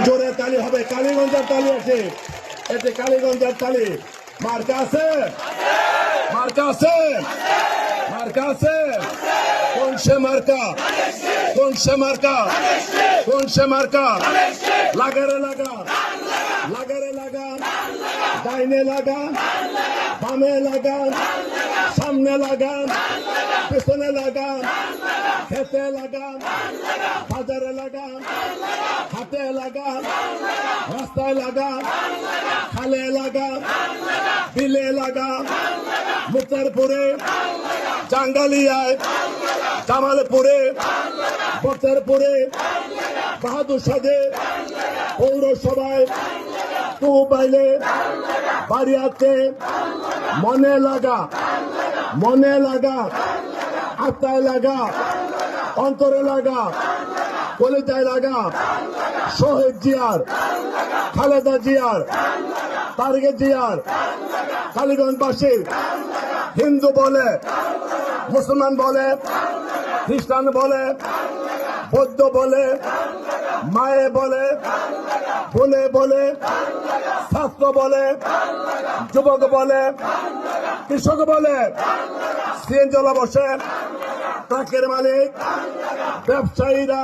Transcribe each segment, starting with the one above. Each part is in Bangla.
জোরে তালি হবে, কালীগঞ্জের তালি আছে, এতে কালীগঞ্জের তালি। মার্কা আছে, মার্কা আছে, মার্কা আছে। কোন সে মার্কা, কোন সে মার্কা, কোন সে মার্কা? লাগারে লাগা, লাগারে লাগা, ডাইনে লাগা, বামে লাগা, সামনে লাগা, পেছনে লাগা, খেতে লাগা, বাজারে লাগা, হাতে লাগা, রাস্তায় লাগা, খালে লাগা, বিলে লাগা, মুক্তারপুরে, জাঙ্গালিয়ায়, জামালপুরে, বক্তারপুরে, বাহাদুর সাজে, পৌরসভায়, তুবাইলে, বাড়িয়াতে, মনে লাগা, মনে লাগা, আত্মায় লাগা, অন্তরে লাগা, কলিজায় লাগা। শহীদ জিয়ার, খালেদা জিয়ার, তারেক জিয়ার, কালীগঞ্জবাসী হিন্দু বলে, মুসলমান বলে, খ্রিস্টান বলে, বৌদ্ধ বলে, মায়ে বলে, বোনে বলে, ছাত্র বলে, যুবক বলে, কৃষক বলে, সিএনজি বসে, ট্রাকের মালিক, ব্যবসায়ীরা,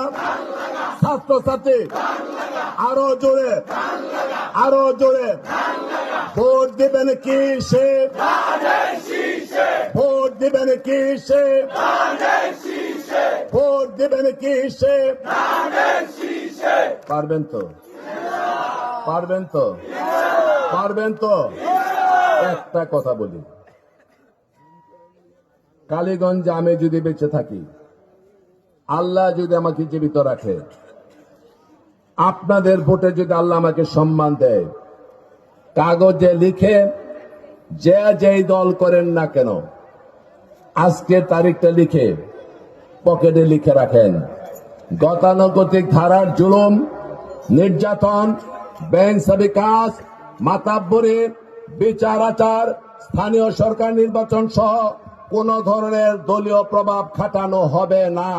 ছাত্রছাত্রী, আরো জোরে, আরো জোরে। ভোট দিবেন কি সে, ভোট দিবেন কি সে, ভোট দিবেন কি সে? পারবেন তো, পারবেন তো, পারবেন তো? একটা কথা বলি, কালীগঞ্জে আমি যদি বেঁচে থাকি, আল্লাহ যদি আমাকে জীবিত রাখে, আপনাদের ভোটে যদি আল্লাহ আমাকে সম্মান দেয়, কাগজে লিখে যে যেই দল করেন না কেন, আজকের তারিখটা লিখে পকেটে লিখে রাখেন। গতানুগতিক ধারার জুলুম, নির্যাতন, বেইনসাফি কাজ, মাতাব্বরি, বিচার আচার, স্থানীয় সরকার নির্বাচন সহ কোন ধরনের দলীয় প্রভাব খাটানো হবে না।